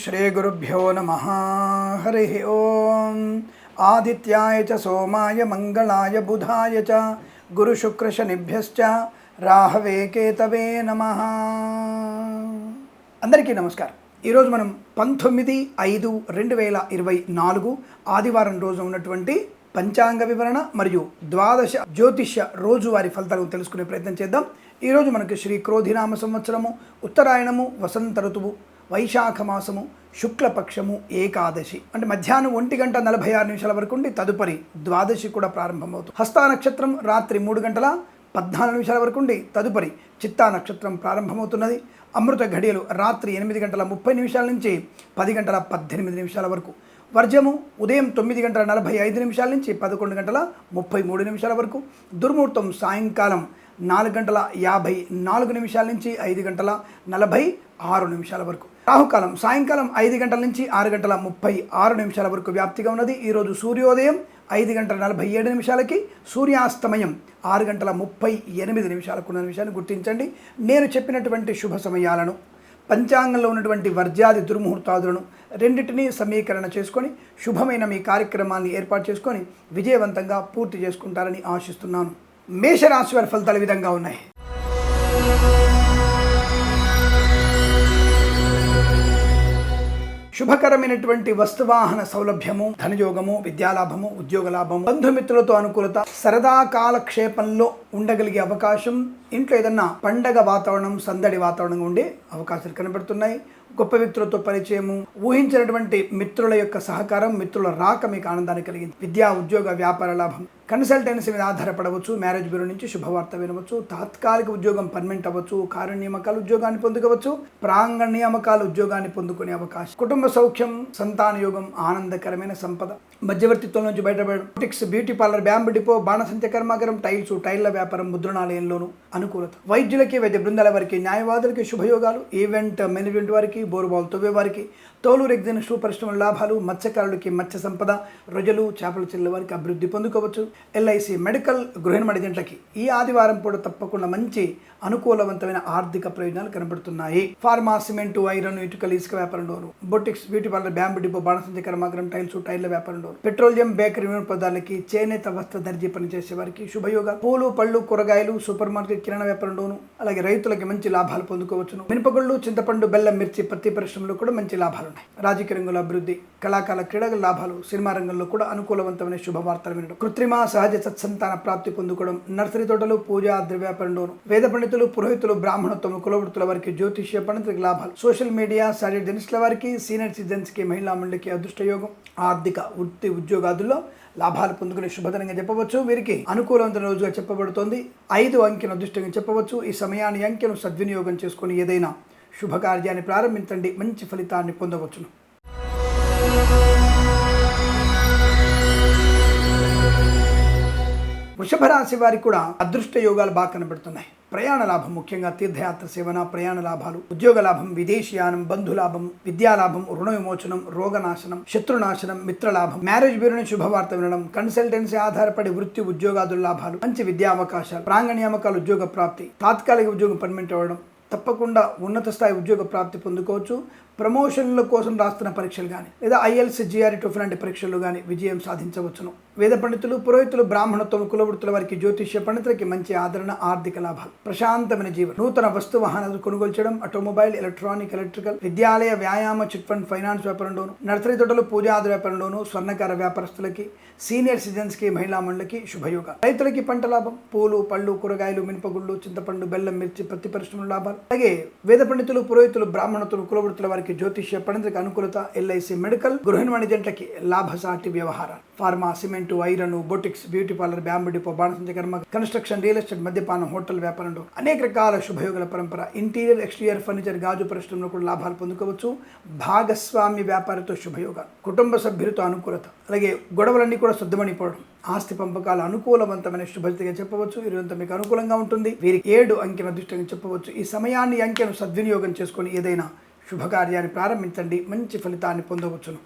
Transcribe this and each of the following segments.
श्रीगुरुभ्यो नमः। हरि ओम। आदित्याय च सोमाय मंगलाय बुधाय च गुरुशुक्रशनिभ्यश्च राहवे केतवे नमः। అందరికీ నమస్కారం। ఈరోజు మనం 19/5/2024 ఆదివారం రోజు ఉన్నటువంటి పంచాంగ వివరణ మరియు ద్వాదశ జ్యోతిష్య రోజువారి ఫలితాలను తెలుసుకునే ప్రయత్నం చేద్దాం। ఈరోజు మనకి శ్రీ క్రోధినామ సంవత్సరము, ఉత్తరాయణము, వసంత ఋతువు, వైశాఖ మాసము, శుక్లపక్షము, ఏకాదశి అంటే మధ్యాహ్నం 1:46 వరకు ఉండి తదుపరి ద్వాదశి కూడా ప్రారంభమవుతుంది। హస్తా నక్షత్రం రాత్రి 3:14 వరకు ఉండి తదుపరి చిత్తా నక్షత్రం ప్రారంభమవుతున్నది। అమృత ఘడియలు రాత్రి 8:30 నుంచి 10:18 వరకు। వర్జము ఉదయం 9:45 నుంచి 11:33 వరకు। దుర్ముహూర్తం సాయంకాలం 4:54 నుంచి 5:46 వరకు। రాహుకాలం సాయంకాలం 5 గంటల నుంచి 6:36 వరకు వ్యాప్తిగా ఉన్నది। ఈరోజు సూర్యోదయం 5:47 సూర్యాస్తమయం 6:38 ఉన్న విషయాన్ని గుర్తించండి। నేను చెప్పినటువంటి శుభ సమయాలను, పంచాంగంలో ఉన్నటువంటి వర్జ్యాది దుర్ముహూర్తాదులను రెండింటినీ సమీకరణ చేసుకొని శుభమైన మీ కార్యక్రమాన్ని ఏర్పాటు చేసుకొని విజయవంతంగా పూర్తి చేసుకుంటారని ఆశిస్తున్నాను। మేషరాశి వారి ఫలితాలు ఈ విధంగా ఉన్నాయి। శుభకరమైనటువంటి వస్తువాహన సౌలభ్యము, ధనయోగము, విద్యాలాభము, ఉద్యోగ లాభము, బంధుమిత్రులతో అనుకూలత, సరదా కాలక్షేపంలో ఉండగలిగే అవకాశం, ఇంట్లో ఏదన్నా పండగ వాతావరణం, సందడి వాతావరణంగా ఉండే అవకాశాలు కనబడుతున్నాయి। గొప్ప వ్యక్తులతో పరిచయము, ఊహించినటువంటి మిత్రుల యొక్క సహకారం, మిత్రుల రాక మీకు ఆనందాన్ని కలిగింది। విద్యా, ఉద్యోగ, వ్యాపార లాభం, కన్సల్టెన్సీ మీద ఆధారపడవచ్చు, మ్యారేజ్ బ్యూరో నుంచి శుభవార్త వినవచ్చు, తాత్కాలిక ఉద్యోగం పర్మనెంట్ అవ్వచ్చు, కార్య నియామకాలు ఉద్యోగాన్ని పొందుకోవచ్చు, ప్రాంగణ నియామకాలు ఉద్యోగాన్ని పొందుకునే అవకాశం, కుటుంబ సౌఖ్యం, సంతాన యోగం, ఆనందకరమైన సంపద, మధ్యవర్తిత్వం నుంచి బయటపడడం, boutiques, beauty parlour, bamboo depot, బాణసంచ కర్మాగారం, టైల్స్, టైళ్ల వ్యాపారం, ముద్రణాలయంలోనూ అనుకూలత, వైద్యులకి, వైద్య బృందాల వారికి, న్యాయవాదులకి శుభయోగాలు, ఈవెంట్ మేనేజ్మెంట్ వారికి, బోరుబాల్ తవ్వే వారికి, తోలు రెగ్జిన్ షూ పరిశ్రమల లాభాలు, మత్స్యకారులకి మత్స్య సంపద, రొజలు, చేపల చెల్లెల వారికి అభివృద్ధి పొందుకోవచ్చు। ఎల్ఐసి, మెడికల్, గృహ నిర్మాణజంట్లకి ఈ ఆదివారం కూడా తప్పకుండా మంచి అనుకూలవంతమైన ఆర్థిక ప్రయోజనాలు కనబడుతున్నాయి। ఫార్మా, సిమెంటు, ఐరన్, ఇటుకలు, ఇసుక వ్యాపారంలోను, boutiques, beauty parlour, bamboo depot, బాణసంచ కర్మాగారం, టైల్స్, టైర్ల వ్యాపారంలోను, పెట్రోలియం, బేకరీ వినోదాలకి, చేనేత వస్త్ర దర్జీ పనిచేసే వారికి శుభయోగాలు, పూలు, పళ్ళు, కూరగాయలు, సూపర్ మార్కెట్, కిరాణా వ్యాపారంలోను, అలాగే రైతులకి మంచి లాభాలు పొందుకోవచ్చును। మినపగుళ్ళు, చింతపండు, బెల్లం, మిర్చి, పత్తి పరిశ్రమలో కూడా మంచి లాభాలు ఉన్నాయి। రాజకీయ రంగంలో అభివృద్ధి, కళాకాల క్రీడల లాభాలు, సినిమా రంగంలో కూడా అనుకూలవంతమైన శుభవార్తలు వినడం, కృత్రిమ సహజ సత్సంతాన ప్రాప్తి పొందుకోవడం, నర్సరీ తోటలు, పూజా ద్రవ్యాపారంలోను, వేద పండితులు, పురోహితులు, బ్రాహ్మణత్వం, కులవృత్తుల వారికి, జ్యోతిష్య పండితులకు లాభాలు, సోషల్ మీడియా, సాటిలైట్ జర్నలిస్టుల వారికి, సీనియర్ సిటిజన్స్కి, మహిళా మండలికి అదృష్టయోగం, ఆర్థిక, వృత్తి, ఉద్యోగాదుల్లో లాభాలు పొందుకునే శుభదనంగా చెప్పవచ్చు। వీరికి అనుకూలవంతమైన రోజుగా చెప్పబడుతోంది। 5 అంకెను అదృష్టంగా చెప్పవచ్చు। ఈ సమయాన్ని, అంకెను సద్వినియోగం చేసుకుని ఏదైనా శుభకార్యాన్ని ప్రారంభించండి, మంచి ఫలితాన్ని పొందవచ్చును। వృషభ రాశి వారికి కూడా అదృష్ట యోగాలు బాగా కనబడుతున్నాయి। ప్రయాణ లాభం, ముఖ్యంగా తీర్థయాత్ర సేవన, ప్రయాణ లాభాలు, ఉద్యోగ లాభం, విదేశీయానం, బంధులాభం, విద్యాలాభం, రుణ విమోచనం, రోగనాశనం, శత్రునాశనం, మిత్రలాభం, మ్యారేజ్ బ్యూరో శుభవార్త వినడం, కన్సల్టెన్సీ ఆధారపడి వృత్తి, ఉద్యోగాదుల లాభాలు, మంచి విద్యా అవకాశాలు, ప్రాంగణ నియామకాలు, ఉద్యోగ ప్రాప్తి, తాత్కాలిక ఉద్యోగం పర్మనెంట్ అవ్వడం, తప్పకుండా ఉన్నత స్థాయి ఉద్యోగ ప్రాప్తి పొందుకోవచ్చు। ప్రమోషన్ల కోసం రాస్తున్న పరీక్షలు కానీ లేదా IELTS, GRE, TOEFL లాంటి పరీక్షలు కానీ విజయం సాధించవచ్చును। వేద పండితులు, పురోహితులు, బ్రాహ్మణత్వం, కులవృత్తుల వారికి, జ్యోతిష్య పండితులకి మంచి ఆదరణ, ఆర్థిక లాభాలు, ప్రశాంతమైన జీవనం, నూతన వస్తు వాహనాలు కొనుగోలు చేయడం, ఆటోమొబైల్, ఎలక్ట్రానిక్, ఎలక్ట్రికల్, విద్యాలయ, వ్యాయామ, చిట్ ఫండ్, ఫైనాన్స్ వ్యాపారంలోను, నర్సరీ తోటలు, పూజాది వ్యాపారంలోను, స్వర్ణకార వ్యాపారస్తులకి, సీనియర్ సిటిజన్స్కి, మహిళా మండలికి శుభయోగ, రైతులకి పంట లాభం, పూలు, పళ్ళు, కూరగాయలు, మినపగుళ్ళు, చింతపండు, బెల్లం, మిర్చి, పత్తి పరిశ్రమల లాభాలు, అలాగే వేద పండితులు, పురోహితులు, బ్రాహ్మణత్వం, కులవృత్తుల వారికి, జ్యోతిష్య పండితులకు అనుకూలత, ఎల్ఐసి, మెడికల్, గృహ నిర్మాణజంట్లకి లాభసాటి వ్యవహారాలు, pharma, cement, iron, boutiques, beauty parlour, bamboo depot, బాణసంచ కర్మ, కన్స్ట్రక్షన్, రియల్ ఎస్టేట్, మద్యపానం, హోటల్ వ్యాపారంలో అనేక రకాల శుభయోగాల పరంపర, ఇంటీరియర్, ఎక్స్టీరియర్ ఫర్నిచర్, గాజు పరిశ్రమలో కూడా లాభాలు పొందుకోవచ్చు। భాగస్వామి వ్యాపారితో శుభయోగాలు, కుటుంబ సభ్యులతో అనుకూలత, అలాగే గొడవలన్నీ కూడా శుద్ధమణిపోవడం, ఆస్తి పంపకాలు అనుకూలవంతమైన శుభతిగా చెప్పవచ్చు। ఇదంతా మీకు అనుకూలంగా ఉంటుంది। వీరికి 7 అంకెను అదృష్టంగా చెప్పవచ్చు। ఈ సమయాన్ని, అంకెను సద్వినియోగం చేసుకొని ఏదైనా శుభకార్యాన్ని ప్రారంభించండి, మంచి ఫలితాన్ని పొందవచ్చును।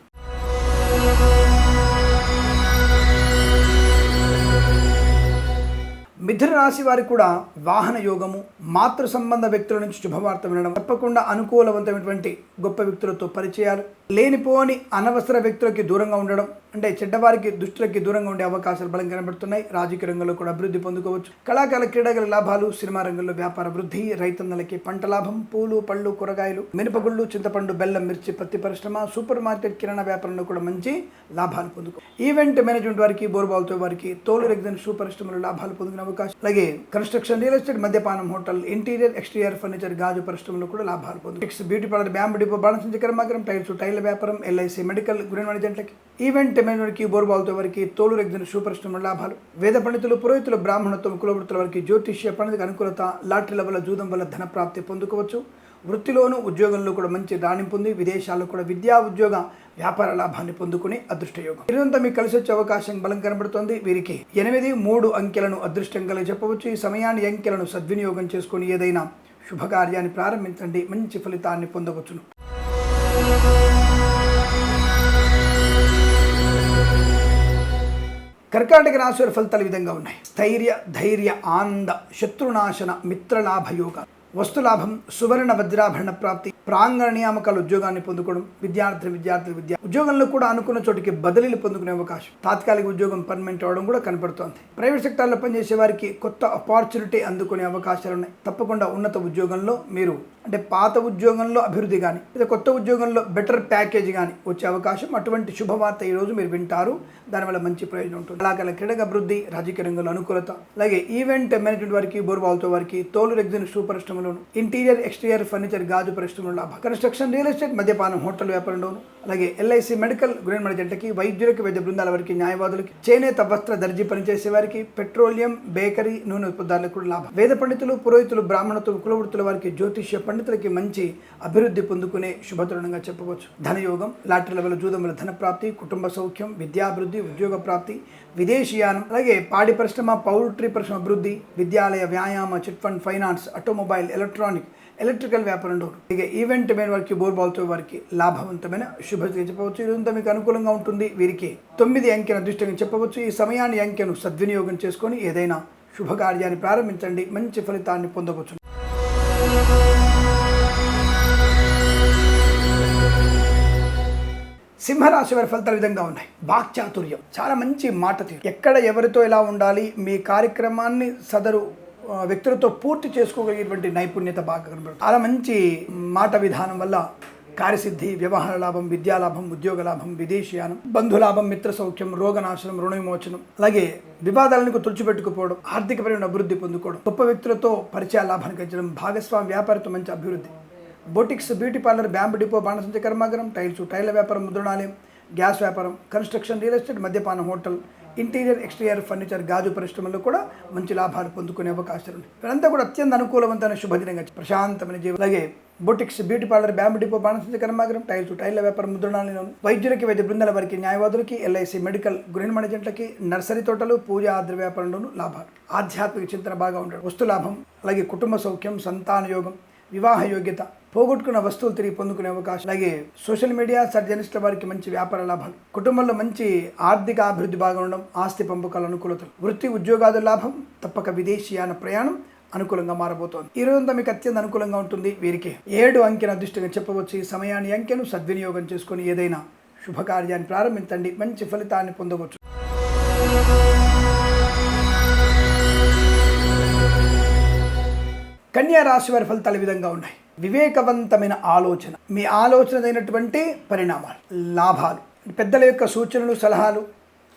మిథున రాశి వారికి కూడా వాహన యోగము, మాతృ సంబంధ వ్యక్తుల నుంచి శుభవార్త వినడం, తప్పకుండా అనుకూలవంతమైనటువంటి గొప్ప వ్యక్తులతో పరిచయాలు, లేనిపోని అనవసర వ్యక్తులకి దూరంగా ఉండడం, అంటే చెడ్డవారికి దుష్టులకి దూరంగా ఉండే అవకాశాలు బలం కనబడుతున్నాయి. రాజకీయ రంగంలో కూడా అభివృద్ధి పొందుకోవచ్చు. కళాకాల క్రీడాగల లాభాలు, సినిమా రంగంలో వ్యాపార వృద్ధి, రైతన్నలకి పంట లాభం, పూలు పళ్ళు కూరగాయలు, మినపగుళ్ళు, చింతపండు, బెల్లం, మిర్చి, పత్తి పరిశ్రమ, సూపర్ మార్కెట్, కిరాణా వ్యాపారంలో కూడా మంచి లాభాలు పొందుకో. ఈవెంట్ మేనేజ్మెంట్ వారికి, బోర్బాల్తో వారికి, తోలు రెగ్జిన్ షూ పరిశ్రమలో లాభాలు పొందుకునే అవకాశం. అలాగే కన్స్ట్రక్షన్, రియల్ ఎస్టేట్, మద్యపానం, హోటల్, ఇంటీరియర్ ఎక్స్టీరియర్ ఫర్నిచర్, గాజు పరిశ్రమలో కూడా లాభాలు పొందుకు. బ్యూటీ పార్లర్, బ్యాంబు డిపో, బాణసంచి కర్మాగారం, టైల్ వ్యాపారం, ఎల్ఐసి మెడికల్, గృహ వాణిజ్యంట్లకి, ఈవెంట్ మేనేజ్మెంట్కి, బోర్బాల్తో వారికి, తోలు రెగ్జిన్ షూ పరిశ్రమలో లాభాలు. వేద పండితులు, పురోహితులు, బ్రాహ్మణత్వం, కులవృత్తుల వారికి జ్యోతిష్య పండితులకు అనుకూలత, లాటరీల వల్ల, జూదం వల్ల ధన ప్రాప్తి పొందుకోవచ్చు. వృత్తిలోనూ ఉద్యోగంలో కూడా మంచి రాణింపు ఉంది. విదేశాల్లో కూడా విద్యా ఉద్యోగ వ్యాపార లాభాన్ని పొందుకునే అదృష్టయోగం. ఇదంతా మీకు కలిసి వచ్చే అవకాశం బలం కనబడుతోంది. వీరికి 8, 3 అంకెలను అదృష్టం కలిగి చెప్పవచ్చు. ఈ సమయాన్ని అంకెలను సద్వినియోగం చేసుకుని ఏదైనా శుభకార్యాన్ని ప్రారంభించండి, మంచి ఫలితాన్ని పొందవచ్చును. కర్కాటక రాశి వారి ఫలితాలు ఈ విధంగా ఉన్నాయి. స్థైర్య, ధైర్య, ఆనంద, శత్రునాశన, మిత్రలాభయోగ, వస్తులాభం, సువర్ణ వజ్రాభరణ ప్రాప్తి, ప్రాంగణ నియామకాల ఉద్యోగాన్ని పొందుకోవడం, విద్య ఉద్యోగంలో కూడా అనుకున్న చోటికి బదిలీలు పొందుకునే అవకాశం, తాత్కాలిక ఉద్యోగం పర్మనెంట్ అవడం కూడా కనపడుతోంది. ప్రైవేట్ సెక్టార్లో పనిచేసే వారికి కొత్త ఆపర్చునిటీ అందుకునే అవకాశాలు ఉన్నాయి. తప్పకుండా ఉన్నత ఉద్యోగంలో మీరు, అంటే పాత ఉద్యోగంలో అభివృద్ధి కానీ లేదా కొత్త ఉద్యోగంలో బెటర్ ప్యాకేజ్ కానీ వచ్చే అవకాశం, అటువంటి శుభవార్త ఈరోజు మీరు వింటారు. దానివల్ల మంచి ప్రయోజనం ఉంటుంది. అలాగే క్రీడక అభివృద్ధి, రాజకీయ రంగంలో అనుకూలత, అలాగే ఈవెంట్ మేనేజ్మెంట్ వారికి, బోర్బాల్తో వారికి, తోలు రెగ్జిన్ షూ పరిశ్రమలోను, ఇంటీరియర్ ఎక్స్టీరియర్ ఫర్నిచర్, గాజు పరిశ్రమలో లాభం, కన్స్ట్రక్షన్, రియల్ ఎస్టేట్, మద్యపానం, హోటల్ వ్యాపారంలోను, అలాగే ఎల్ఐసి మెడికల్, గృహ వాణిజ్యంట్లకి, వైద్యులకి, వైద్య బృందాల వారికి, న్యాయవాదులకి, చేనేత వస్త్ర దర్జీ పనిచేసే వారికి, పెట్రోలియం, బేకరీ, నూనె ఉత్పత్తులకు కూడా లాభం. వేద పండితులు, పురోహితులు, బ్రాహ్మణత్వం, కులవృత్తుల వారికి, జ్యోతిష్య పండితులకి మంచి అభివృద్ధి పొందుకునే శుభతరుణంగా చెప్పవచ్చు. ధనయోగం, లాటరీల వల్ల, జూదం వల్ల ధన ప్రాప్తి, కుటుంబ సౌఖ్యం, విద్యాభివృద్ధి, ఉద్యోగ ప్రాప్తి, విదేశీయానం, అలాగే పాడి పరిశ్రమ, పౌల్ట్రీ పరిశ్రమ అభివృద్ధి, విద్యాలయ, వ్యాయామ, chit fund, finance, automobile, electrical వ్యాపారంలో, ఇక ఈవెంట్ మేనేజ్ వారికి, బోర్బాల్తో వారికి లాభవంతమైన శుభంగా చెప్పవచ్చు. ఇదంతా మీకు అనుకూలంగా ఉంటుంది. వీరికి 9 అంకెను అదృష్టంగా చెప్పవచ్చు. ఈ సమయాన్ని అంకెను సద్వినియోగం చేసుకొని ఏదైనా శుభకార్యాన్ని ప్రారంభించండి, మంచి ఫలితాన్ని పొందవచ్చు. సింహరాశి వారి ఫలితాలు విధంగా ఉన్నాయి. వాక్చాతుర్యం, చాలా మంచి మాట తీరు, ఎక్కడ ఎవరితో ఎలా ఉండాలి, మీ కార్యక్రమాన్ని సదరు వ్యక్తులతో పూర్తి చేసుకోగలిగేటువంటి నైపుణ్యత బాగా కనబడుతుంది. చాలా మంచి మాట విధానం వల్ల కార్యసిద్ధి, వ్యవహార లాభం, విద్యాలాభం, ఉద్యోగ లాభం, విదేశీయానం, బంధులాభం, మిత్ర సౌఖ్యం, రోగనాశనం, రుణ విమోచనం, అలాగే వివాదాలను తుడిచిపెట్టుకుపోవడం, ఆర్థికపరమైన అభివృద్ధి పొందుకోవడం, గొప్ప వ్యక్తులతో పరిచయ లాభాన్ని పెంచడం, భాగస్వామి వ్యాపారంతో మంచి అభివృద్ధి, boutiques, beauty parlour, bamboo depot, బాణసంచ కర్మాగారం, టైల్ వ్యాపారం, ముద్రణాలయం, గ్యాస్ వ్యాపారం, కన్స్ట్రక్షన్, రియల్ ఎస్టేట్, మద్యపానం, హోటల్, ఇంటీరియర్ ఎక్స్టీరియర్ ఫర్నిచర్, గాజు పరిశ్రమల్లో కూడా మంచి లాభాలు పొందుకునే అవకాశాలు ఉన్నాయి. ఇదంతా కూడా అత్యంత అనుకూలవంతమైన శుభదినంగా, ప్రశాంతమైన జీవనం. అలాగే boutiques, beauty parlour, bamboo depot, బాణసంచ కర్మాగారం, టైల్ వ్యాపారం, ముద్రణాలయం, వైద్యులకి, వైద్య బృందాల వారికి, న్యాయవాదులకి, ఎల్ఐసి మెడికల్, గృహ వాణిజ్యంట్లకి, నర్సరీ తోటలు, పూజా ఆద్ర వ్యాపారంలోనూ లాభాలు. ఆధ్యాత్మిక చింతన బాగా ఉండడం, వస్తు లాభం, అలాగే కుటుంబ సౌఖ్యం, సంతాన యోగం, వివాహ యోగ్యత, పోగొట్టుకున్న వస్తువులు తిరిగి పొందుకునే అవకాశం, అలాగే సోషల్ మీడియా సర్జనిస్టుల వారికి మంచి వ్యాపార లాభాలు, కుటుంబంలో మంచి ఆర్థిక అభివృద్ధి బాగా ఉండడం, ఆస్తి పంపకాల అనుకూలతలు, వృత్తి ఉద్యోగాల లాభం, తప్పక విదేశీయాన ప్రయాణం అనుకూలంగా మారబోతోంది. ఈ రోజంతా మీకు అత్యంత అనుకూలంగా ఉంటుంది. వీరికి 7 అంకెను అదృష్టంగా చెప్పవచ్చు. ఈ సమయాన్ని అంకెను సద్వినియోగం చేసుకొని ఏదైనా శుభకార్యాన్ని ప్రారంభించండి, మంచి ఫలితాన్ని పొందవచ్చు. కన్యా రాశి వారి ఫలితాలు ఈ విధంగా ఉన్నాయి. వివేకవంతమైన ఆలోచన, మీ ఆలోచనైనటువంటి పరిణామాలు, లాభాలు, పెద్దల యొక్క సూచనలు, సలహాలు,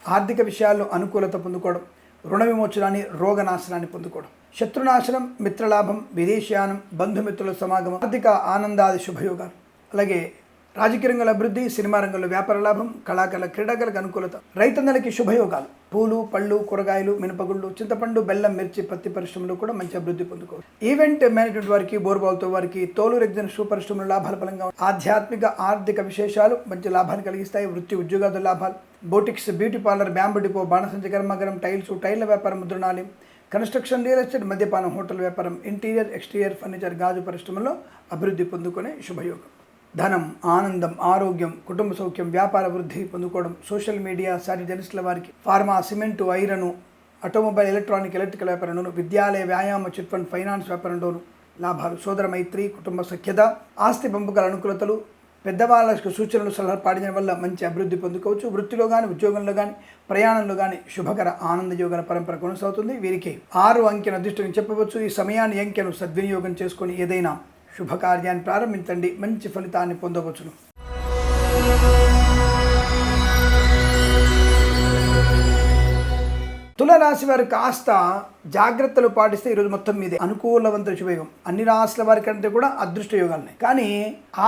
ఆర్థిక విషయాల్లో అనుకూలత పొందుకోవడం, రుణ విమోచనాన్ని, రోగనాశనాన్ని పొందుకోవడం, శత్రునాశనం, మిత్రలాభం, విదేశీయానం, బంధుమిత్రుల సమాగమం, ఆర్థిక ఆనందాది శుభయోగాలు, అలాగే రాజకీయ రంగంలో అభివృద్ధి, సినిమా రంగంలో వ్యాపార లాభం, కళాకారుల క్రీడాకారులకు అనుకూలత, రైతన్నలకి శుభయోగాలు, పూలు పళ్ళు కూరగాయలు, మినపగుళ్ళు, చింతపండు, బెల్లం, మిర్చి, పత్తి పరిశ్రమలు కూడా మంచి అభివృద్ధి పొందుకోవచ్చు. ఈవెంట్ మేనేజ్మెంట్ వారికి, బోర్బాల్తో వారికి, తోలు రెగ్జిన్ షూ పరిశ్రమలు లాభాల పరంగా, ఆధ్యాత్మిక ఆర్థిక విశేషాలు మంచి లాభాన్ని కలిగిస్తాయి. వృత్తి ఉద్యోగాల లాభాలు, boutiques, beauty parlour, bamboo depot, బాణసంచ కర్మాగారం, టైల్ వ్యాపారం, ముద్రణాలయం, కన్స్ట్రక్షన్, రియల్ ఎస్టేట్, మద్యపానం, హోటల్ వ్యాపారం, ఇంటీరియర్ ఎక్స్టీరియర్ ఫర్నిచర్, గాజు పరిశ్రమలో అభివృద్ధి పొందుకునే శుభయోగం. ధనం, ఆనందం, ఆరోగ్యం, కుటుంబ సౌఖ్యం, వ్యాపార వృద్ధి పొందుకోవడం, సోషల్ మీడియా సాటి జర్నలిస్టుల వారికి, pharma, cement, iron, automobile, electronic, electrical వ్యాపారంలోను, విద్యాలయ, వ్యాయామ, చిట్ ఫండ్, ఫైనాన్స్ వ్యాపారంలోను లాభాలు. సోదర మైత్రి, కుటుంబ సఖ్యత, ఆస్తి పంపకాల అనుకూలతలు, పెద్దవాళ్ళకు సూచనలు, సలహాలు పాటించడం వల్ల మంచి అభివృద్ధి పొందుకోవచ్చు. వృత్తిలో కానీ, ఉద్యోగంలో కానీ, ప్రయాణంలో కానీ శుభకర ఆనందయోగాల పరంపర కొనసాగుతుంది. వీరికి 6 అంకెను అదృష్టంగా చెప్పవచ్చు. ఈ సమయాన్ని అంకెను సద్వినియోగం చేసుకొని ఏదైనా శుభకార్యాన్ని ప్రారంభించండి, మంచి ఫలితాన్ని పొందవచ్చును. తులారాశి వారు కాస్త జాగ్రత్తలు పాటిస్తే ఈరోజు మొత్తం మీదే అనుకూలవంత శుభయోగం. అన్ని రాశుల వారి కంటే కూడా అదృష్ట యోగాలున్నాయి. కానీ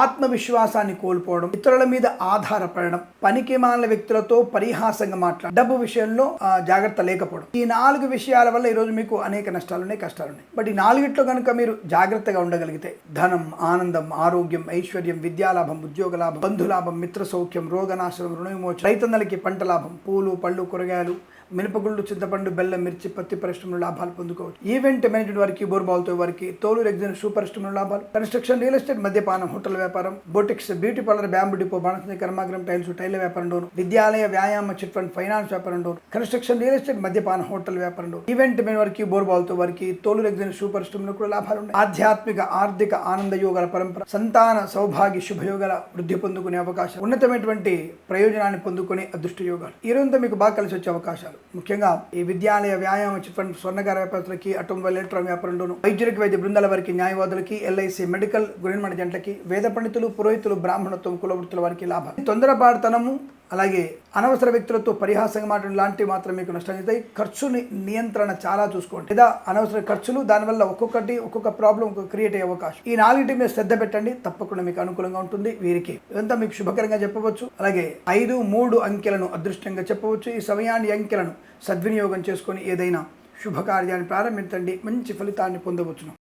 ఆత్మవిశ్వాసాన్ని కోల్పోవడం, ఇతరుల మీద ఆధారపడడం, పనికి మాలిన వ్యక్తులతో పరిహాసంగా మాట్లాడడం, డబ్బు విషయంలో జాగ్రత్త లేకపోవడం, ఈ 4 విషయాల వల్ల ఈరోజు మీకు అనేక నష్టాలున్నాయి, కష్టాలున్నాయి. బట్ ఈ 4 కనుక మీరు జాగ్రత్తగా ఉండగలిగితే ధనం, ఆనందం, ఆరోగ్యం, ఐశ్వర్యం, విద్యాలాభం, ఉద్యోగ లాభం, బంధులాభం, మిత్ర సౌఖ్యం, రోగనాశనం, రుణ విమోచన, రైతన్నలకి పంట లాభం, పూలు, పళ్ళు, కూరగాయలు, మినపగుళ్ళు, చింతపండు, బెల్లం, మిర్చి, పత్తి పరిశ్రమలు లాభాలు పొందుకోవచ్చు. ఈవెంట్ మేనేజ్మెంట్ వారికి, బోర్బాల్తో వారికి, తోలు, రెగ్జిన్, షూ పరిశ్రమలు లాభాలు, కన్స్ట్రక్షన్, రియల్ ఎస్టేట్, మద్యపానం, హోటల్ వ్యాపారం, boutiques, beauty parlour, bamboo depot, బాణసంచ కర్మాగ్రం, టైల్స్, టైల్ వ్యాపారం డోను, విద్యాలయ, వ్యాయామ, చిట్ ఫండ్, ఫైనాన్స్ వ్యాపారం డోను, కన్స్ట్రక్షన్, రియల్ ఎస్టేట్, మద్యపానం, హోటల్ వ్యాపారం డోను, ఈవెంట్ మేనేజ్ వారికి, బోర్బాల్తో వారికి, తోలు, రెగ్జిన్, షూ పరిశ్రమలు కూడా లాభాలు ఉన్నాయి. ఆధ్యాత్మిక, ఆర్థిక, ఆనంద యోగాల పరంపర, సంతాన సౌభాగ్య శుభయోగాల వృద్ధి పొందుకునే అవకాశం, ఉన్నతమైనటువంటి ప్రయోజనాన్ని పొందుకునే అదృష్ట యోగాలు. ఈ రోజంతా మీకు బాగా కలిసి వచ్చే అవకాశాలు. ముఖ్యంగా ఈ విద్యాలయ, వ్యాయామ, చిట్ ఫండ్, స్వర్ణకార వ్యాపారులకి, ఆటోమొబైల్, ఎలక్ట్రానిక్ వ్యాపారంలోను, వైద్యులకి, వైద్య బృందాల వారికి, న్యాయవాదులకి, ఎల్ఐసి, మెడికల్, గృహిణి జంటలకి, వేద పండితులు, పురోహితులు, బ్రాహ్మణత్వం, కుల వృత్తుల వారికి లాభం. తొందరపాటుతనము, అలాగే అనవసర వ్యక్తులతో పరిహాసంగా మాట్లాడడం లాంటివి మాత్రం మీకు నష్టం అవుతాయి. ఖర్చు నియంత్రణ చాలా చూసుకోండి. లేదా అనవసర ఖర్చులు, దానివల్ల ఒక్కొక్క ప్రాబ్లం క్రియేట్ అయ్యే అవకాశం. ఈ 4 మీద శ్రద్ధ పెట్టండి, తప్పకుండా మీకు అనుకూలంగా ఉంటుంది. వీరికి ఇదంతా మీకు శుభకరంగా చెప్పవచ్చు. అలాగే 5, 3 అంకెలను అదృష్టంగా చెప్పవచ్చు. ఈ సమయాన్ని అంకెలను సద్వినియోగం చేసుకొని ఏదైనా శుభకార్యాన్ని ప్రారంభించండి, మంచి ఫలితాన్ని పొందవచ్చును.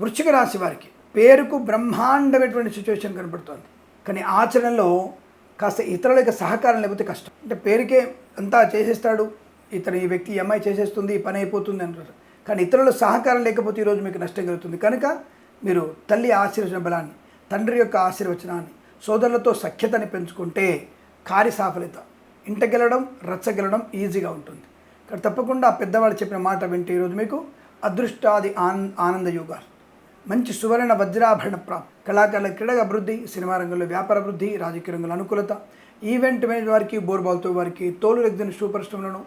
వృశ్చిక రాశి వారికి పేరుకు బ్రహ్మాండమైనటువంటి సిచ్యువేషన్ కనబడుతోంది. కానీ ఆచరణలో కాస్త ఇతరుల యొక్క సహకారం లేకపోతే కష్టం. అంటే పేరుకే అంతా చేసేస్తాడు, ఈ వ్యక్తి ఈ అమ్మాయి చేసేస్తుంది, ఈ పని అయిపోతుంది అంటారు. కానీ ఇతరుల సహకారం లేకపోతే ఈరోజు మీకు నష్టం కలుగుతుంది. కనుక మీరు తల్లి ఆశీర్వచన బలాన్ని, తండ్రి యొక్క ఆశీర్వచనాన్ని, సోదరులతో సఖ్యతని పెంచుకుంటే కార్యసాఫలిత, ఇంట గెలడం, రచ్చగెలడం ఈజీగా ఉంటుంది. కానీ తప్పకుండా పెద్దవాళ్ళు చెప్పిన మాట వింటే ఈరోజు మీకు అదృష్టాది ఆనంద యోగాలు, మంచి సువర్ణ వజ్రాభరణ ప్రాప్తి, కళాకారుల క్రీడల అభివృద్ధి, సినిమా రంగంలో వ్యాపార అభివృద్ధి, రాజకీయ రంగంలో అనుకూలత, ఈవెంట్ మేనేజ్ వారికి, బోర్బాల్తో వారికి, తోలు, రెగ్జిన్, షూ పరిశ్రమలను,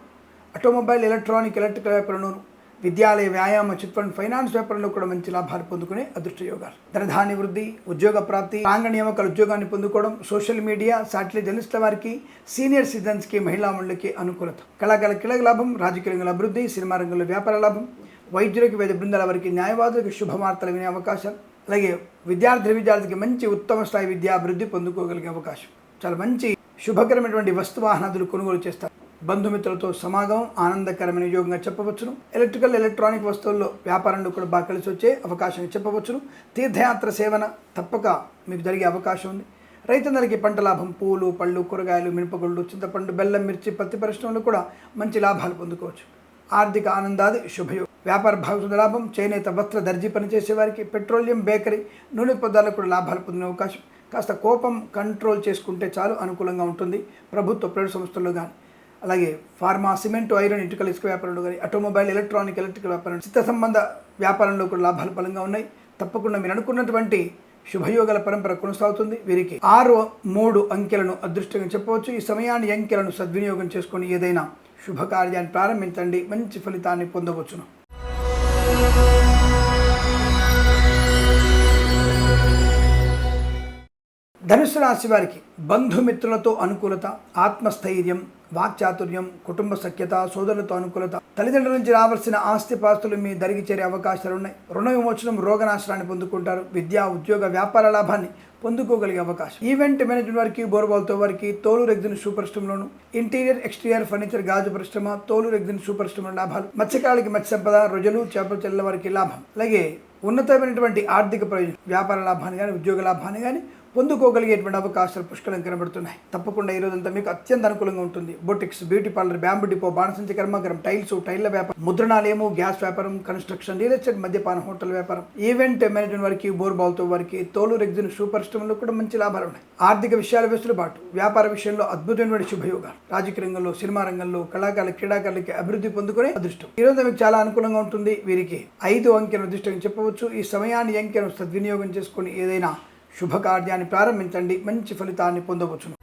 ఆటోమొబైల్, ఎలక్ట్రానిక్, ఎలక్ట్రికల్ వ్యాపారంలోను, విద్యాలయ, వ్యాయామ, చిట్ ఫండ్, ఫైనాన్స్ వ్యాపారంలో కూడా మంచి లాభాలు పొందుకునే అదృష్ట యోగాలు. ధనధాన్య వృద్ధి, ఉద్యోగ ప్రాప్తి, సాంఘ నియామకాల ఉద్యోగాన్ని పొందుకోవడం, సోషల్ మీడియా, శాటిలైట్ జర్నలిస్టుల వారికి, సీనియర్ సిటిజన్స్కి, మహిళా మండలికి అనుకూలత, కళాకారుల క్రీడల లాభం, రాజకీయ రంగంలో అభివృద్ధి, సినిమా రంగంలో వ్యాపార లాభం, వైద్యులకి, వైద్య బృందాల వారికి, న్యాయవాదులకు శుభవార్తలు వినే అవకాశం, అలాగే విద్యార్థికి మంచి ఉత్తమ స్థాయి విద్యాభివృద్ధి పొందుకోగలిగే అవకాశం. చాలా మంచి శుభకరమైనటువంటి వస్తువాహనాదులు కొనుగోలు చేస్తారు. బంధుమిత్రులతో సమాగమం ఆనందకరమైన యోగంగా చెప్పవచ్చును. ఎలక్ట్రికల్, ఎలక్ట్రానిక్ వస్తువుల్లో వ్యాపారంలో కూడా బాగా కలిసి వచ్చే అవకాశం చెప్పవచ్చును. తీర్థయాత్ర సేవన తప్పక మీకు జరిగే అవకాశం ఉంది. రైతన్నలకి పంట లాభం, పూలు, పళ్ళు, కూరగాయలు, మినపగుళ్ళు, చింతపండు, బెల్లం, మిర్చి, పత్తి పరిశ్రమలో కూడా మంచి లాభాలు పొందుకోవచ్చు. ఆర్థిక ఆనందాది శుభయోగం. వ్యాపార భాగస్వామ్య లాభం, చేనేత, వస్త్ర, దర్జీ పనిచేసే వారికి, పెట్రోలియం, బేకరీ, నూనె పదార్థాలకు కూడా లాభాలు పొందిన అవకాశం. కాస్త కోపం కంట్రోల్ చేసుకుంటే చాలు, అనుకూలంగా ఉంటుంది. ప్రభుత్వ, ప్రైవేట్ సంస్థల్లో కానీ, అలాగే ఫార్మా, సిమెంట్, ఐరన్, ఇటుకల, ఇసుక వ్యాపారంలో కానీ, ఆటోమొబైల్, ఎలక్ట్రానిక్, ఎలక్ట్రికల్ వ్యాపారం, చిత్త సంబంధ వ్యాపారంలో కూడా లాభాలు బలంగా ఉన్నాయి. తప్పకుండా మీరు అనుకున్నటువంటి శుభయోగాల పరంపర కొనసాగుతుంది. వీరికి 6, 3 అంకెలను అదృష్టంగా చెప్పవచ్చు. ఈ సమయాన్ని అంకెలను సద్వినియోగం చేసుకొని ఏదైనా శుభకార్యాన్ని ప్రారంభించండి, మంచి ఫలితాన్ని పొందవచ్చును. ధనుసు రాశి వారికి బంధుమిత్రులతో అనుకూలత, ఆత్మస్థైర్యం, వాక్చాతుర్యం, కుటుంబ సఖ్యత, సోదరులతో అనుకూలత, తల్లిదండ్రుల నుంచి రావాల్సిన ఆస్తిపాస్తులు మీ దరికి చేరే అవకాశాలు ఉన్నాయి. రుణ విమోచనం, రోగనాశనాన్ని పొందుకుంటారు. విద్యా, ఉద్యోగ, వ్యాపార లాభాన్ని పొందుకోగలిగే అవకాశం. ఈవెంట్ మేనేజ్మెంట్ వారికి, బోర్బాల్తో వారికి, తోలు, రెగ్జిన్, షూ పరిశ్రమలోను, ఇంటీరియర్, ఎక్స్టీరియర్ ఫర్నిచర్, గాజు పరిశ్రమ, తోలు, రెగ్జిన్, షూ పరిశ్రమ లాభాలు. మత్స్యకారులకి మత్స్య సంపద, రొయ్యలు, చేపల చెల్ల వారికి లాభం. అలాగే ఉన్నతమైనటువంటి ఆర్థిక ప్రయోజనం, వ్యాపార లాభాన్ని కానీ, ఉద్యోగ లాభాన్ని కానీ పొందుకోగలిగేటువంటి అవకాశాలు పుష్కలంగా కనబడుతున్నాయి. తప్పకుండా ఈ రోజంతా మీకు అత్యంత అనుకూలంగా ఉంటుంది. Boutiques, beauty parlour, bamboo depot, బాణసంచి కర్మాగారం, టైల్స్, టైల్ల వ్యాపారం, ముద్రణాలయము, గ్యాస్ వ్యాపారం, కన్స్ట్రక్షన్, రియల్ ఎస్టేట్, మద్యపాన హోటల్ వ్యాపారం, ఈవెంట్ మేనేజ్మెంట్ వారికి, బోర్బాల్తో వారికి, తోలు రెగ్జిన్ షూ పరిశ్రమలో కూడా మంచి లాభాలు ఉన్నాయి. ఆర్థిక విషయాల వెసులుబాటు, వ్యాపార విషయంలో అద్భుతమైన శుభయోగాలు, రాజకీయ రంగంలో, సినిమా రంగంలో, కళాకారుల, క్రీడాకారులకి అభివృద్ధి పొందుకునే అదృష్టం. ఈ రోజు మీకు చాలా అనుకూలంగా ఉంటుంది. వీరికి 5 అంకెను అదృష్టంగా చెప్పవచ్చు. ఈ సమయాన్ని అంకెను సద్వినియోగం చేసుకుని ఏదైనా శుభకార్యాన్ని ప్రారంభించండి, మంచి ఫలితాన్ని పొందవచ్చును.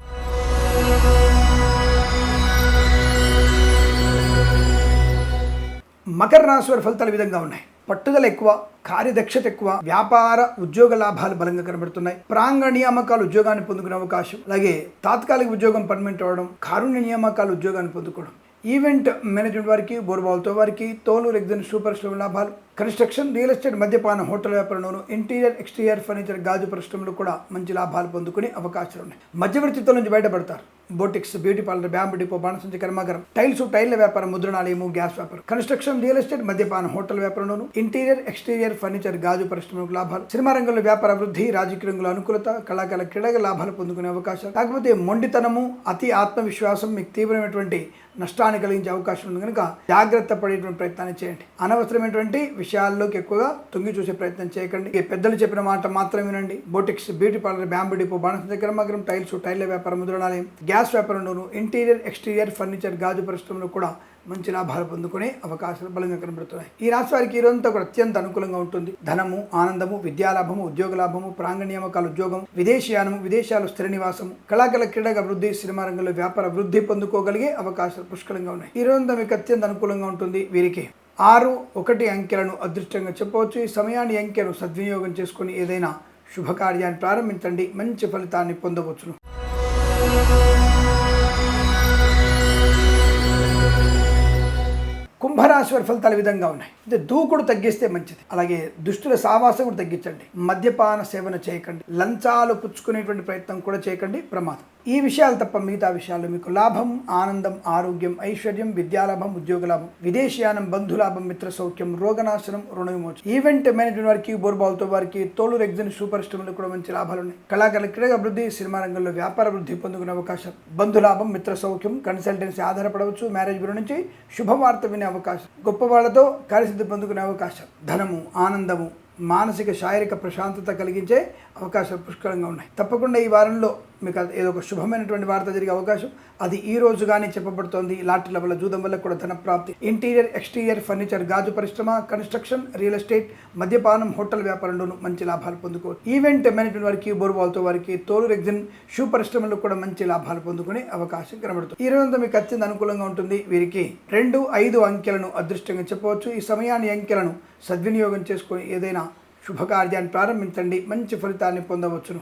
మకర రాశి వారి ఫలితాలు విధంగా ఉన్నాయి. పట్టుదల ఎక్కువ, కార్యదక్షత ఎక్కువ, వ్యాపార ఉద్యోగ లాభాలు బలంగా కనబడుతున్నాయి. ప్రాంగణ నియామకాలు ఉద్యోగాన్ని పొందుకునే అవకాశం, అలాగే తాత్కాలిక ఉద్యోగం పర్మనెంట్ అవ్వడం, కారుణ్య నియామకాలు ఉద్యోగాన్ని పొందుకోవడం, ఈవెంట్ మేనేజ్మెంట్ వారికి, బోర్బాల్తో వారికి, తోలు రెగ్జిన్ షూ పరిశ్రమ లాభాలు, కన్స్ట్రక్షన్, రియల్ ఎస్టేట్, మద్యపాన హోటల్ వ్యాపారంలోను, ఇంటీరియర్, ఎక్స్టీరియర్ ఫర్నిచర్, గాజు పరిశ్రమలు కూడా మంచి లాభాలు పొందుకునే అవకాశాలు ఉన్నాయి. మధ్యవర్తిత్వం నుంచి బయటపడతారు. Boutiques, beauty parlour, bamboo depot, బాణసంచి కర్మాగారం, టైల్స్, టైల్ల వ్యాపారం, ముద్రణాలయము, గ్యాస్ వ్యాపారం, కన్స్ట్రక్షన్, రియల్ ఎస్టేట్, మద్యపాన హోటల్ వ్యాపారంలోను, ఇంటీరియర్, ఎక్స్టీరియర్ ఫర్నిచర్, గాజు పరిశ్రమలకు లాభాలు, సినిమా రంగంలో వ్యాపార అభివృద్ధి, రాజకీయ రంగంలో అనుకూలత, కళాకారుల క్రీడగా లాభాలు పొందుకునే అవకాశాలు. కాకపోతే మొండితనము, అతి ఆత్మవిశ్వాసం మీకు తీవ్రమైనటువంటి నష్టాన్ని కలిగించే అవకాశం ఉంది కనుక జాగ్రత్త పడేటువంటి ప్రయత్నాన్ని చేయండి. అనవసరమైనటువంటి విషయాల్లోకి ఎక్కువగా తొంగి చూసే ప్రయత్నం చేయకండి. పెద్దలు చెప్పిన మాట మాత్రం వినండి. Boutiques, beauty parlour, bamboo depot, బాణసంచి కర్మాగారం, టైల్స్, టైల్ల వ్యాపారం, ముద్రణాలయం, గ్యాస్ వ్యాపారంలోను, ఇంటీరియర్, ఎక్స్టీరియర్ ఫర్నిచర్, గాజు పరిశ్రమలో కూడా మంచి లాభాలు పొందుకునే అవకాశాలు బలంగా కనబడుతున్నాయి. ఈ రాశి వారికి ఈ రోజంతా కూడా అత్యంత అనుకూలంగా ఉంటుంది. ధనము, ఆనందము, విద్యాలాభము, ఉద్యోగ లాభము, ప్రాంగణ నియామకాలు, ఉద్యోగం, విదేశీయానము, విదేశాలు స్థిర నివాసము, కళాకారుల క్రీడగా అభివృద్ధి, సినిమా రంగంలో వ్యాపార అభివృద్ధి పొందుకోగలిగే అవకాశాలు పుష్కలంగా ఉన్నాయి. ఈ రోజంతా మీకు అత్యంత అనుకూలంగా ఉంటుంది. వీరికి 6, 1 అంకెలను అదృష్టంగా చెప్పవచ్చు. ఈ సమయాన్ని అంకెను సద్వినియోగం చేసుకుని ఏదైనా శుభకార్యాన్ని ప్రారంభించండి, మంచి ఫలితాన్ని పొందవచ్చును. కుంభరాశి వారి ఫలితాలు విధంగా ఉన్నాయి. దూకుడు తగ్గిస్తే మంచిది. అలాగే దుష్టుల సావాసం కూడా తగ్గించండి. మద్యపాన సేవన చేయకండి. లంచాలు పుచ్చుకునేటువంటి ప్రయత్నం కూడా చేయకండి, ప్రమాదం. ఈ విషయాలు తప్ప మిగతా విషయాల్లో మీకు లాభం, ఆనందం, ఆరోగ్యం, ఐశ్వర్యం, విద్యాలాభం, ఉద్యోగ లాభం, విదేశీయానం, బంధులాభం, మిత్ర సౌఖ్యం, రోగనాశనం, రుణ విమోచన. ఈవెంట్ మేనేజ్మెంట్ వారికి, బోర్బాల్తో వారికి, తోలు రెగ్జిన్ షూ పరిశ్రమలు కూడా మంచి లాభాలు ఉన్నాయి. కళాకారుల క్రీడ అభివృద్ధి, సినిమా రంగంలో వ్యాపార అభివృద్ధి పొందుకునే అవకాశం, బంధులాభం, మిత్ర సౌఖ్యం, కన్సల్టెన్సీ ఆధారపడవచ్చు. మ్యారేజ్ బ్యూరో నుంచి శుభవార్త వినే అవకాశం, గొప్ప వాళ్ళతో కార్యసిద్ధి పొందుకునే అవకాశం, ధనము, ఆనందము, మానసిక శారీరక ప్రశాంతత కలిగించే అవకాశాలు పుష్కలంగా ఉన్నాయి. తప్పకుండా ఈ వారంలో మీకు ఏదో ఒక శుభమైనటువంటి వార్త జరిగే అవకాశం, అది ఈ రోజుగానే చెప్పబడుతోంది. లాటరీల వల్ల, జూదం వల్ల కూడా ధన ప్రాప్తి. ఇంటీరియర్, ఎక్స్టీరియర్ ఫర్నిచర్, గాజు పరిశ్రమ, కన్స్ట్రక్షన్, రియల్ ఎస్టేట్, మద్యపానం, హోటల్ వ్యాపారంలోనూ మంచి లాభాలు పొందుకోవచ్చు. ఈవెంట్ మేనేజ్మెంట్ వారికి, బోర్బాల్తో వారికి, తోలు రెగ్జిన్ షూ పరిశ్రమలో కూడా మంచి లాభాలు పొందుకునే అవకాశం కనబడుతుంది. ఈ రోజంతా మీకు అత్యంత అనుకూలంగా ఉంటుంది. వీరికి 2, 5 అంకెలను అదృష్టంగా చెప్పవచ్చు. ఈ సమయాన్ని అంకెలను సద్వినియోగం చేసుకొని ఏదైనా శుభకార్యాన్ని ప్రారంభించండి, మంచి ఫలితాన్ని పొందవచ్చును.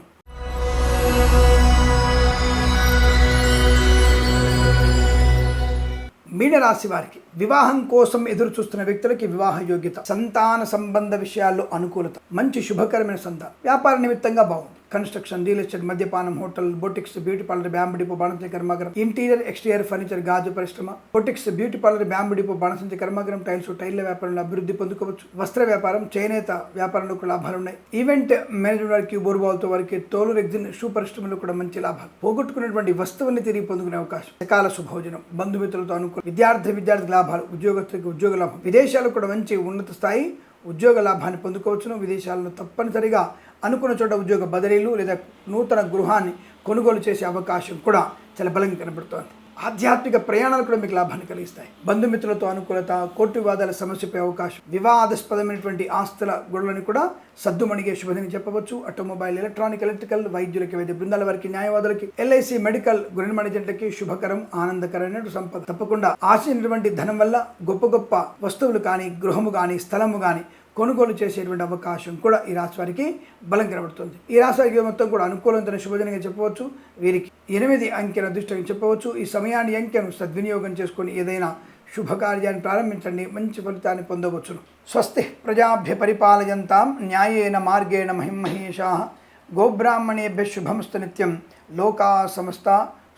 మీనరాశి వారికి వివాహం కోసం ఎదురు చూస్తున్న వ్యక్తులకి వివాహ యోగ్యత, సంతాన సంబంధ విషయాల్లో అనుకూలత, మంచి శుభకరమైన సంతానం, వ్యాపార నిమిత్తంగా బాగుంది. కన్స్ట్రక్షన్, రియల్ ఎస్టేట్, మద్యపానం, hotel, boutiques, beauty parlour, bamboo depot, బాణసంచి కర్మాగారం, ఇంటీరియర్, ఎక్స్టీరియర్ ఫర్నిచర్, గాజు పరిశ్రమ, boutiques, beauty parlour, bamboo depot, బాణసంచి కర్మాగారం, టైల్స్, టైల్ల వ్యాపారంలో అభివృద్ధి పొందుకోవచ్చు. వస్త్ర వ్యాపారం, చేనేత వ్యాపారంలో కూడా లాభాలు ఉన్నాయి. ఈవెంట్ మేనేజ్మెంట్ వారికి, బోర్బాల్తో వారికి, తోలు రెగ్జిన్ షూ పరిశ్రమలో కూడా మంచి లాభాలు. పోగొట్టుకున్నటువంటి వస్తువుల్ని తిరిగి పొందుకునే అవకాశం, సకాల శుభోజనం, బంధుమిత్రులతో అనుకూలం, విద్యార్థి లాభాలు, ఉద్యోగస్తులకు ఉద్యోగ లాభం, విదేశాలు కూడా మంచి ఉన్నత స్థాయి ఉద్యోగ లాభాన్ని పొందుకోవచ్చును. విదేశాల్లో తప్పనిసరిగా అనుకున్న చోట ఉద్యోగ బదిలీలు లేదా నూతన గృహాన్ని కొనుగోలు చేసే అవకాశం కూడా చాలా బలంగా కనబడుతోంది. ఆధ్యాత్మిక ప్రయాణాలు కూడా మీకు లాభాన్ని కలిగిస్తాయి. బంధుమిత్రులతో అనుకూలత, కోర్టు వివాదాల సమస్యపై అవకాశం, వివాదాస్పదమైనటువంటి ఆస్తుల గొడవలను కూడా సద్దుమణిగే శుభదని చెప్పవచ్చు. ఆటోమొబైల్, ఎలక్ట్రానిక్, ఎలక్ట్రికల్, వైద్యులకి, వైద్య బృందాల వారికి, న్యాయవాదులకి, ఎల్ఐసి, మెడికల్, గృహ జంటకి శుభకరం, ఆనందకరమైన సంపద. తప్పకుండా ఆశించినటువంటి ధనం వల్ల గొప్ప గొప్ప వస్తువులు కానీ, గృహము కానీ, స్థలము కానీ కొనుగోలు చేసేటువంటి అవకాశం కూడా ఈ రాశి వారికి బలం కనబడుతుంది. ఈ రాశి వారికి మొత్తం కూడా అనుకూలమైన శుభదినంగా చెప్పవచ్చు. వీరికి 8 అంకెను అదృష్టంగా చెప్పవచ్చు. ఈ సమయాన్ని అంకెను సద్వినియోగం చేసుకొని ఏదైనా శుభకార్యాన్ని ప్రారంభించండి, మంచి ఫలితాన్ని పొందవచ్చును. స్వస్తి ప్రజాభ్య పరిపాలయంతాం న్యాయేన మార్గేణ మహిమహేషాః గోబ్రాహ్మణేభ్యః శుభమస్తు నిత్యం. లోకా సమస్తా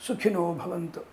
సుఖినో భవంతు.